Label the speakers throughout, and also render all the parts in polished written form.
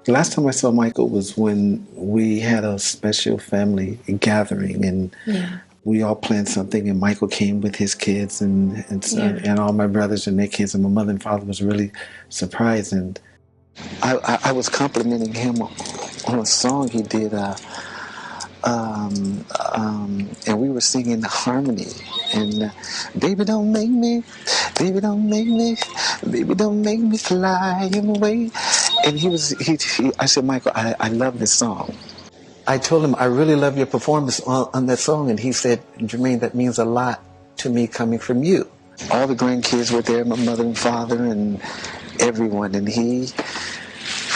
Speaker 1: The last time I saw Michael was when we had a special family gathering, and
Speaker 2: Yeah.
Speaker 1: we all planned something, and Michael came with his kids and
Speaker 2: Yeah.
Speaker 1: son, and all my brothers and their kids, and my mother and father was really surprised. And I was complimenting him on a song he did, and we were singing the harmony. And baby, don't make me, baby, don't make me, baby, don't make me fly away. And I said, Michael, I love this song. I told him, I really love your performance on that song. And he said, Jermaine, that means a lot to me coming from you. All the grandkids were there, my mother and father and everyone. And he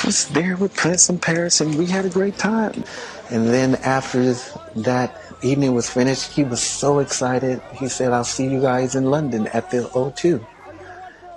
Speaker 1: was there with Prince in Paris, and we had a great time. And then after that evening was finished, he was so excited. He said, I'll see you guys in London at the O2.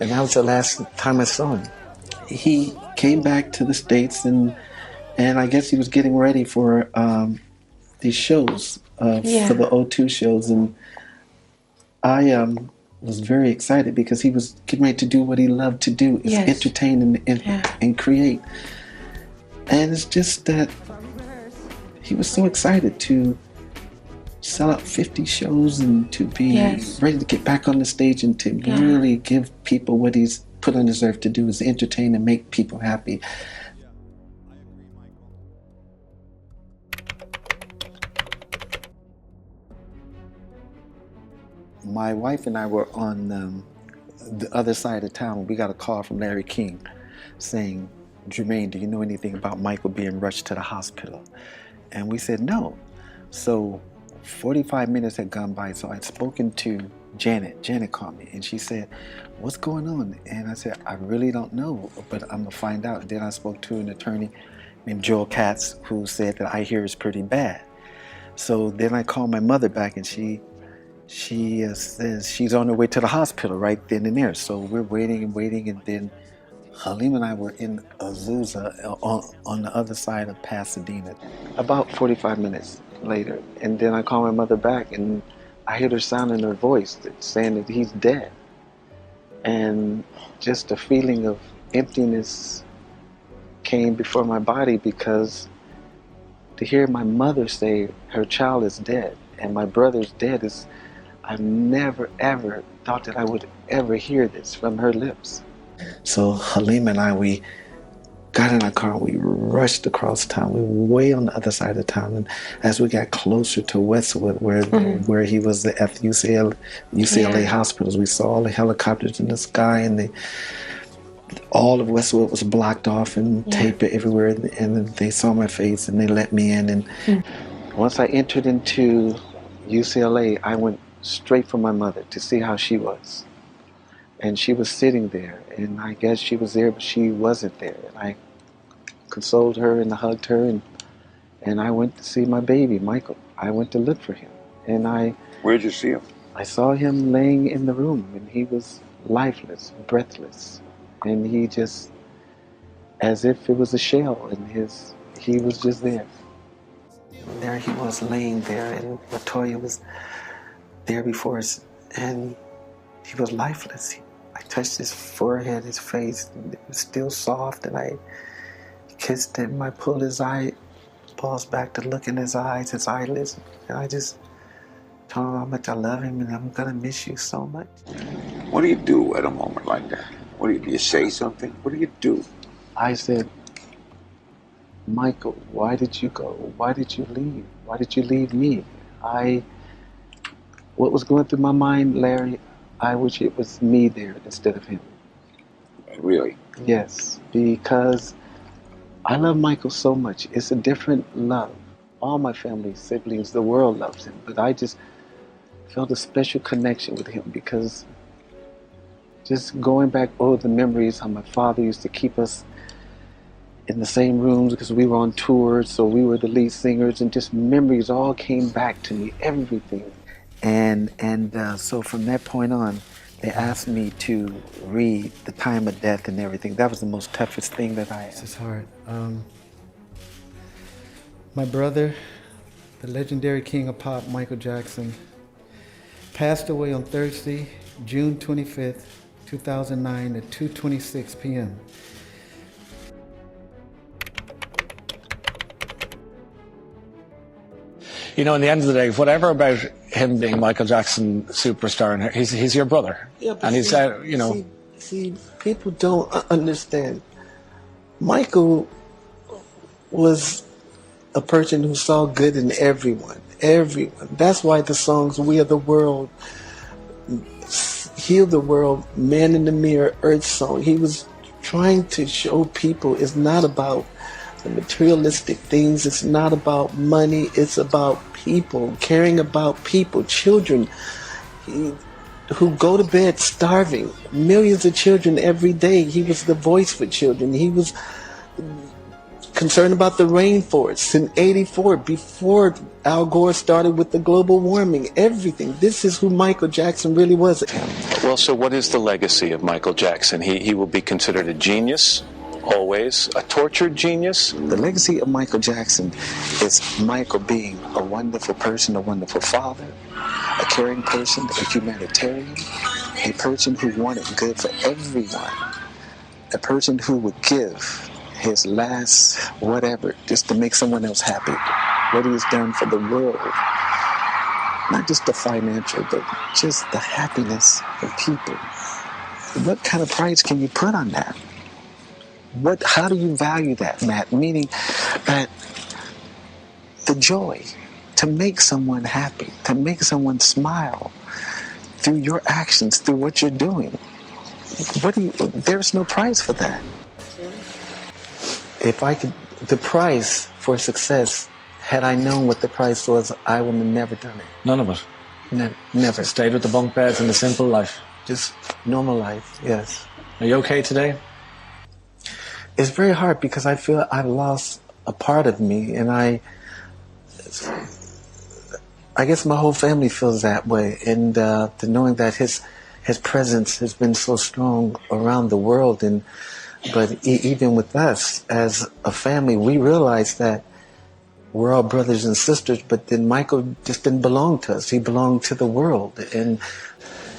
Speaker 1: And that was the last time I saw him. He came back to the States, and I guess he was getting ready for these shows, for the O2 shows. And I was very excited because he was getting ready to do what he loved to do, is entertain and create. And it's just that he was so excited to sell out 50 shows and to be ready to get back on the stage and to really give people what he's put on his earth to do, is entertain and make people happy. My wife and I were on the other side of town. We got a call from Larry King saying, Jermaine, do you know anything about Michael being rushed to the hospital? And we said no. So 45 minutes had gone by, so I'd spoken to Janet. Janet called me and she said, what's going on? And I said, I really don't know, but I'm gonna find out. Then I spoke to an attorney named Joel Katz, who said that I hear it's pretty bad. So then I called my mother back, and she says she's on her way to the hospital right then and there. So we're waiting and waiting, and then Halim and I were in Azusa on the other side of Pasadena about 45 minutes later. And then I call my mother back, and I hear her sound in her voice saying that he's dead. And just a feeling of emptiness came before my body, because to hear my mother say her child is dead and my brother's dead is, I never ever thought that I would ever hear this from her lips. So Halim and I, we got in our car, we rushed across town. We were way on the other side of town, and as we got closer to Westwood, where he was at the UCLA hospitals, we saw all the helicopters in the sky, and all of Westwood was blocked off and taped everywhere. And they saw my face and they let me in. And once I entered into UCLA, I went straight for my mother to see how she was. And she was sitting there, and I guess she was there, but she wasn't there. And I consoled her and I hugged her, and I went to see my baby, Michael. I went to look for him. And
Speaker 3: Where'd you see him?
Speaker 1: I saw him laying in the room, and he was lifeless, breathless. And he just, as if it was a shell, and he was just there. There he was laying there, and Latoya was there before us, and he was lifeless. I touched his forehead, his face, and it was still soft, and I kissed him. I pulled his eyeballs back to look in his eyes, his eyelids, and I just told him how much I love him, and I'm gonna miss you so much.
Speaker 3: What do you do at a moment like that? Do you say something? What do you do?
Speaker 1: I said, Michael, why did you go? Why did you leave? Why did you leave me? What was going through my mind, Larry, I wish it was me there instead of him.
Speaker 3: Really?
Speaker 1: Yes, because I love Michael so much. It's a different love. All my family, siblings, the world loves him, but I just felt a special connection with him, because just going back over the memories, how my father used to keep us in the same rooms because we were on tours, so we were the lead singers, and just memories all came back to me, everything. And so from that point on, they asked me to read the time of death and everything. That was the most toughest thing that I had. This is hard. My brother, the legendary king of pop, Michael Jackson, passed away on Thursday, June 25th, 2009 at 2:26 p.m.
Speaker 2: You know, in the end of the day, whatever about him being Michael Jackson superstar, and he's your brother.
Speaker 4: Yeah, but
Speaker 2: and he's, you know.
Speaker 4: See, people don't understand. Michael was a person who saw good in everyone. Everyone. That's why the songs "We Are the World," "Heal the World," "Man in the Mirror," "Earth Song." He was trying to show people it's not about the materialistic things. It's not about money. It's about people, caring about people, children who go to bed starving. Millions of children every day. He was the voice for children. He was concerned about the rainforests in '84, before Al Gore started with the global warming, everything. This is who Michael Jackson really was.
Speaker 5: Well, so what is the legacy of Michael Jackson? He will be considered a genius, always, a tortured genius.
Speaker 1: The legacy of Michael Jackson is Michael being a wonderful person, a wonderful father, a caring person, a humanitarian, a person who wanted good for everyone, a person who would give his last whatever just to make someone else happy. What he has done for the world, not just the financial, but just the happiness of people. What kind of price can you put on that? How do you value that, Matt? Meaning that the joy to make someone happy, to make someone smile through your actions, through what you're doing. There's no price for that.
Speaker 4: If I could, the price for success, had I known what the price was, I would have never done it.
Speaker 2: None of it.
Speaker 4: Never.
Speaker 2: Stayed with the bunk beds and the simple life.
Speaker 4: Just normal life, yes.
Speaker 2: Are you okay today?
Speaker 4: It's very hard because I feel I've lost a part of me, and I guess my whole family feels that way. And the knowing that his presence has been so strong around the world, but even with us as a family, we realize that we're all brothers and sisters. But then Michael just didn't belong to us; he belonged to the world, and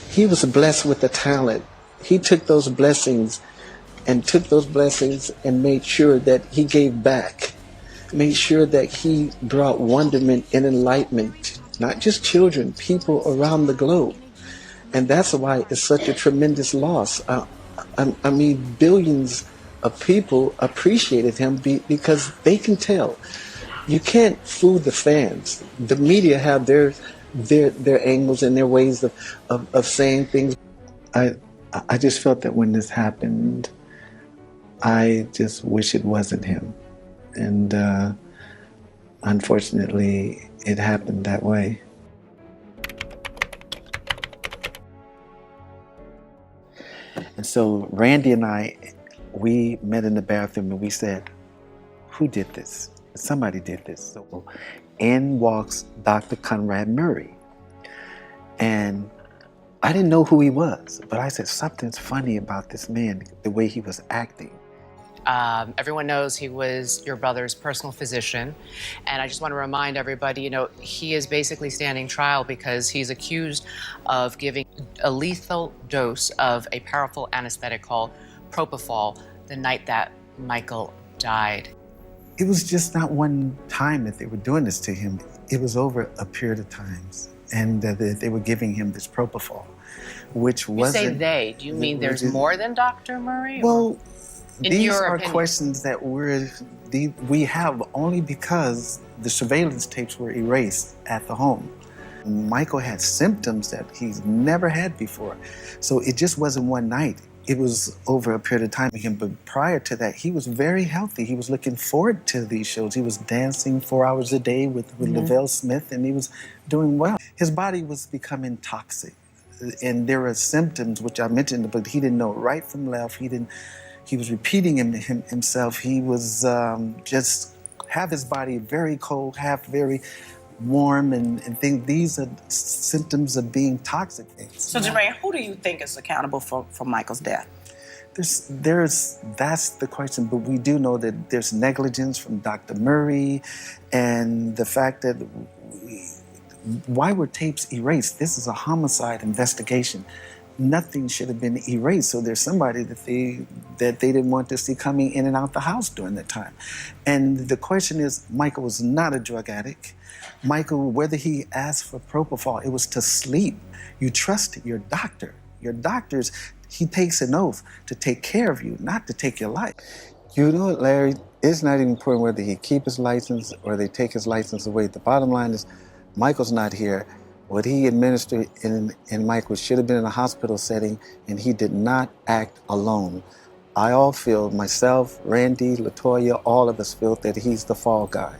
Speaker 4: he was blessed with the talent. He took those blessings and made sure that he gave back, made sure that he brought wonderment and enlightenment to not just children, people around the globe. And that's why it's such a tremendous loss. I mean, billions of people appreciated him because they can tell. You can't fool the fans. The media have their angles and their ways of saying things. I just felt that when this happened, I just wish it wasn't him. And unfortunately, it happened that way.
Speaker 1: And so Randy and I, we met in the bathroom and we said, who did this? Somebody did this. So in walks Dr. Conrad Murray. And I didn't know who he was, but I said, something's funny about this man, the way he was acting.
Speaker 6: Everyone knows he was your brother's personal physician. And I just want to remind everybody, you know, he is basically standing trial because he's accused of giving a lethal dose of a powerful anesthetic called propofol the night that Michael died.
Speaker 1: It was just not one time that they were doing this to him. It was over a period of times. And they were giving him this propofol, which wasn't...
Speaker 6: You say they. Do you mean there's more than Dr. Murray?
Speaker 1: Well, these are
Speaker 6: opinion?
Speaker 1: questions that we have only because the surveillance tapes were erased at the home. Michael had symptoms that he's never had before. So it just wasn't one night. It was over a period of time. But prior to that, he was very healthy. He was looking forward to these shows. He was dancing 4 hours a day with Lavelle Smith, and he was doing well. His body was becoming toxic. And there were symptoms, which I mentioned, but he didn't know right from left. He was repeating himself. He was just have his body very cold, half very warm, and things. These are symptoms of being toxic.
Speaker 7: So, Jermaine, who do you think is accountable for Michael's death?
Speaker 1: That's the question, but we do know that there's negligence from Dr. Murray, and the fact that why were tapes erased? This is a homicide investigation. nothing should have been erased. So there's somebody that they didn't want to see coming in and out the house during that time. And the question is, Michael was not a drug addict. Michael, whether he asked for propofol, it was to sleep. You trust your doctor. Your doctors, he takes an oath to take care of you, not to take your life. You know what, Larry? It's not even important whether he keep his license or they take his license away. The bottom line is, Michael's not here. What he administered in Michael should have been in a hospital setting, and he did not act alone. I all feel, myself, Randy, LaToya, all of us feel that he's the fall guy.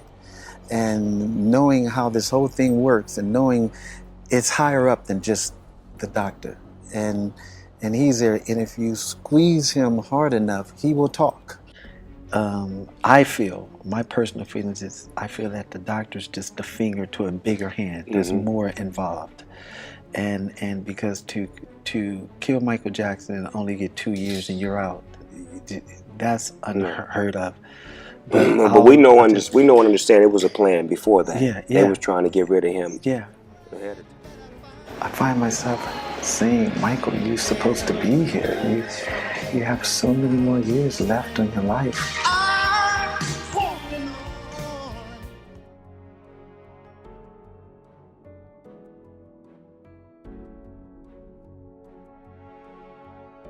Speaker 1: And knowing how this whole thing works and knowing it's higher up than just the doctor. And he's there, and if you squeeze him hard enough, he will talk. I feel, my personal feelings is, I feel that the doctor's just a finger to a bigger hand. There's more involved. And because to kill Michael Jackson and only get 2 years and you're out, that's unheard of.
Speaker 8: But we know and understand it was a plan before that.
Speaker 1: Yeah.
Speaker 8: They was trying to get rid of him.
Speaker 1: Yeah. I find myself saying, Michael, you're supposed to be here. You have so many more years left in your life.